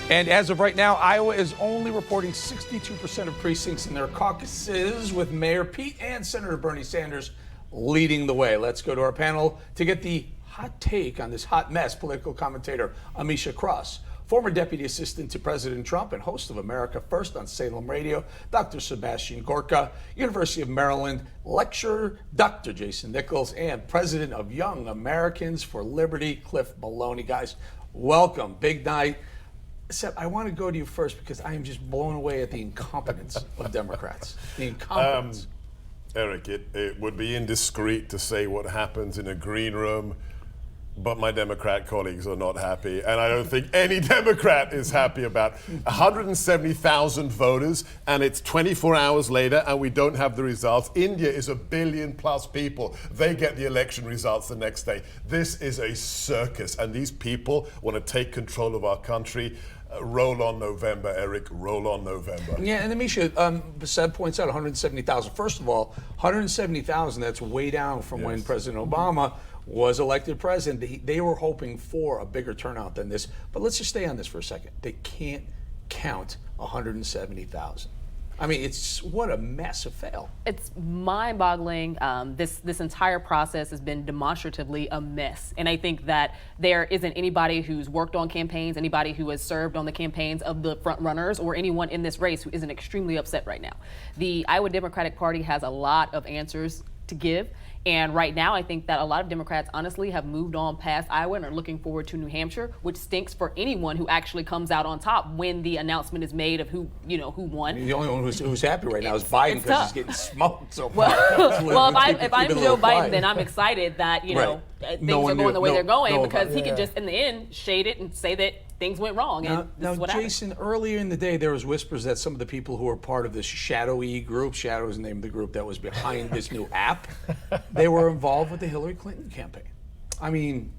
And as of right now, Iowa is only reporting 62% of precincts in their caucuses, with Mayor Pete and Senator Bernie Sanders leading the way. Let's go to our panel to get the hot take on this hot mess. Political commentator Ameshia, former deputy assistant to President Trump and host of America First on Salem Radio, Dr. Sebastian Gorka, University of Maryland lecturer Dr. Jason Nichols, and president of Young Americans for Liberty, Cliff Maloney. Guys, welcome. Big night. Seb, I want to go to you first because I am just blown away at the incompetence of Democrats. The incompetence. Eric, it would be indiscreet to say what happens in a green room, but my Democrat colleagues are not happy, and I don't think any Democrat is happy about 170,000 voters, and it's 24 hours later, and we don't have the results. India is 1 billion plus people. They get the election results the next day. This is a circus, and these people want to take control of our country. Roll on November, Eric. Roll on November. Yeah, and Ameshia, Seb points out 170,000. First of all, 170,000, that's way down from when President Obama was elected president. They were hoping for a bigger turnout than this. But let's just stay on this for a second. They can't count 170,000. I mean, it's what a massive fail. It's mind-boggling. This entire process has been demonstratively a mess. And I think that there isn't anybody who's worked on campaigns, anybody who has served on the campaigns of the front runners, or anyone in this race who isn't extremely upset right now. The Iowa Democratic Party has a lot of answers to give. And right now, I think that a lot of Democrats honestly have moved on past Iowa and are looking forward to New Hampshire, which stinks for anyone who actually comes out on top when the announcement is made of who won. The only one who's happy right now is Biden because he's getting smoked so far. Well, if I'm Joe Biden, then I'm excited that things are going the way they're going, because he can just in the end shade it and say that things went wrong. And now Jason, earlier in the day, there was whispers that some of the people who were part of this shadowy group, Shadow is the name of the group that was behind this new app, they were involved with the Hillary Clinton campaign. I mean,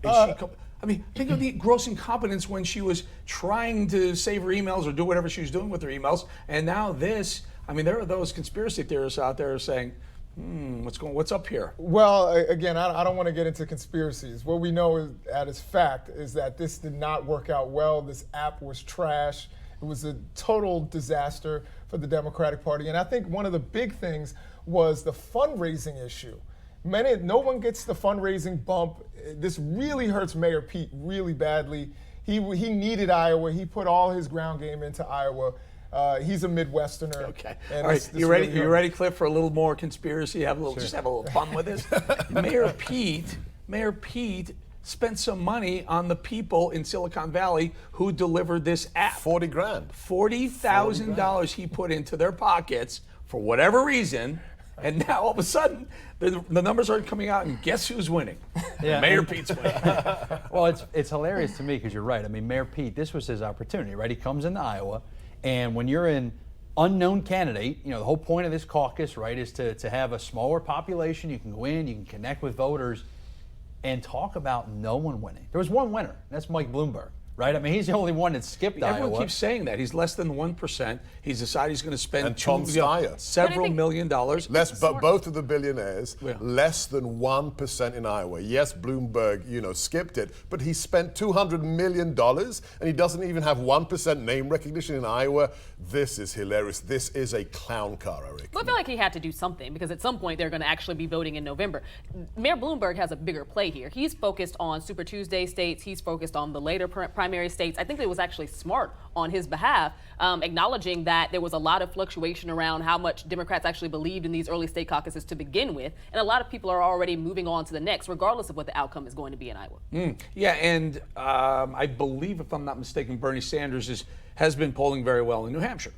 think of the gross incompetence when she was trying to save her emails or do whatever she was doing with her emails. And now this, there are those conspiracy theorists out there saying, what's up here? Well, again, I don't want to get into conspiracies. What we know at its fact is that this did not work out well. This app was trash. It was a total disaster for the Democratic Party. And I think one of the big things was the fundraising issue. No one gets the fundraising bump. This really hurts Mayor Pete really badly. He needed Iowa. He put all his ground game into Iowa. He's a Midwesterner. Okay. All right. You ready? You ready, Cliff, for a little more conspiracy? Just have a little fun with this. Mayor Pete spent some money on the people in Silicon Valley who delivered this app. 40 grand. $40,000 he put into their pockets for whatever reason. And now all of a sudden, the numbers aren't coming out, and guess who's winning? Yeah. Mayor Pete's winning. Well, it's hilarious to me because you're right. Mayor Pete, this was his opportunity, right? He comes into Iowa. And when you're an unknown candidate, the whole point of this caucus, right, is to have a smaller population. You can go in, you can connect with voters, and talk about no one winning. There was one winner. That's Mike Bloomberg, right? He's the only one that skipped Iowa. Everyone keeps saying that. He's less than 1%. He's decided he's going to spend several $1 million. But both of the billionaires, less than 1% in Iowa. Yes, Bloomberg, skipped it, but he spent $200 million, and he doesn't even have 1% name recognition in Iowa. This is hilarious. This is a clown car, Eric. Well, I feel like he had to do something, because at some point they're going to actually be voting in November. Mayor Bloomberg has a bigger play here. He's focused on Super Tuesday states. He's focused on the later primary states. I think it was actually smart on his behalf, acknowledging that there was a lot of fluctuation around how much Democrats actually believed in these early state caucuses to begin with. And a lot of people are already moving on to the next, regardless of what the outcome is going to be in Iowa. Yeah, and I believe, if I'm not mistaken, Bernie Sanders has been polling very well in New Hampshire.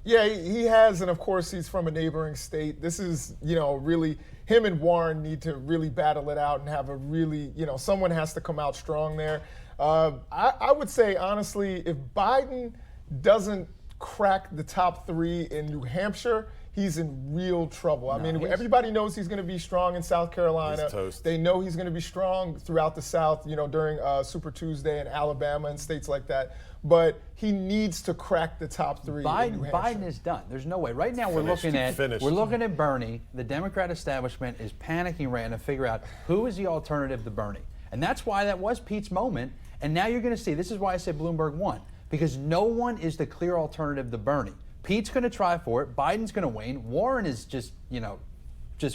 Yeah, he has, and of course he's from a neighboring state. This is, really, him and Warren need to really battle it out and have a really, someone has to come out strong there. I would say, honestly, if Biden doesn't crack the top 3 in New Hampshire, he's in real trouble. Everybody knows he's going to be strong in South Carolina. They know he's going to be strong throughout the South, during Super Tuesday in Alabama and states like that. But he needs to crack the top 3 in New Hampshire. Biden is done. There's no way. Right now we're looking at Bernie. The Democrat establishment is panicking right now to figure out who is the alternative to Bernie. And that's why that was Pete's moment. And now you're going to see, this is why I said Bloomberg won, because no one is the clear alternative to Bernie. Pete's going to try for it. Biden's going to wane. Warren is just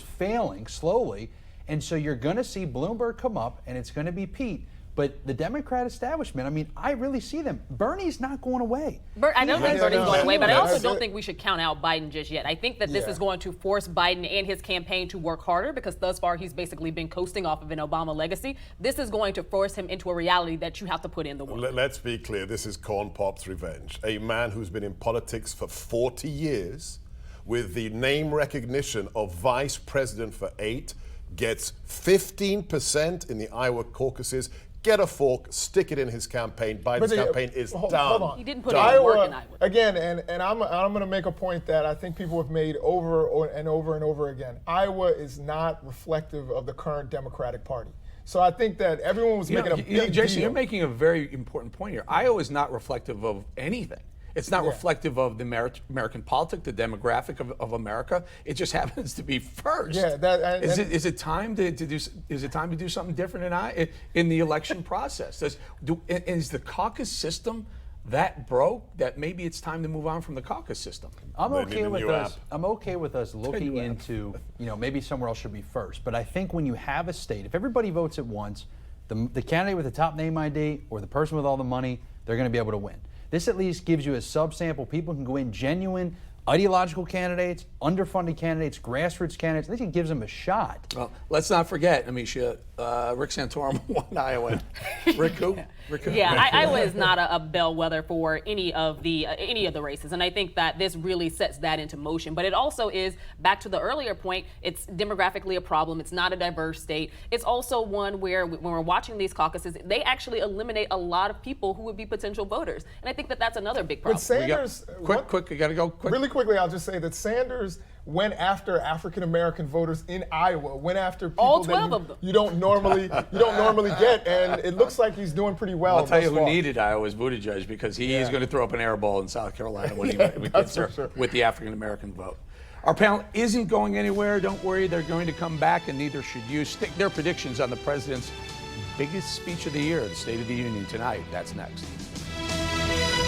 failing slowly. And so you're going to see Bloomberg come up, and it's going to be Pete. But the Democrat establishment, I mean, I really see them. Bernie's not going away. I don't think Bernie's going away, but I also That's don't it. think we should count out Biden just yet. I think that this Yeah. is going to force Biden and his campaign to work harder because thus far he's basically been coasting off of an Obama legacy. This is going to force him into a reality that you have to put in the work. Let's be clear, this is Corn Pop's revenge. A man who's been in politics for 40 years with the name recognition of vice president for 8 gets 15% in the Iowa caucuses. Get a fork, stick it in his campaign. Biden's campaign is hold done. on. He didn't put Done. any work in Iowa. Again, and I'm going to make a point that I think people have made over and over again. Iowa is not reflective of the current Democratic Party. So I think that everyone was making a big Jason, deal. you're making a very important point here. Iowa is not reflective of anything. It's not reflective of the American politics, the demographic of America. It just happens to be first. Yeah, Is it time to do? Is it time to do something different in the election process? Is the caucus system that broke that maybe it's time to move on from the caucus system? I'm They okay need a with new us. app. I'm okay with us looking into, maybe somewhere else should be first. But I think when you have a state, if everybody votes at once, the candidate with the top name ID or the person with all the money, they're going to be able to win. This at least gives you a subsample. People can go in genuine ideological candidates, underfunded candidates, grassroots candidates. I think it gives them a shot. Well, let's not forget, Ameshia, Rick Santorum won Iowa. Rick who? Rick who? Yeah, Iowa is not a bellwether for any of the races, and I think that this really sets that into motion. But it also is, back to the earlier point, it's demographically a problem. It's not a diverse state. It's also one where when we're watching these caucuses, they actually eliminate a lot of people who would be potential voters, and I think that that's another big problem. But Sanders, Quick, you got to go quick. Really quickly, I'll just say that Sanders went after African American voters in Iowa. Went after people All that 12 of them. you don't normally get, and it looks like he's doing pretty well. I'll tell you thus who far. needed Iowa's Buttigieg because he is going to throw up an air ball in South Carolina when he That's gets there for sure. with the African American vote. Our panel isn't going anywhere. Don't worry, they're going to come back, and neither should you. Stick their predictions on the president's biggest speech of the year, the State of the Union tonight. That's next.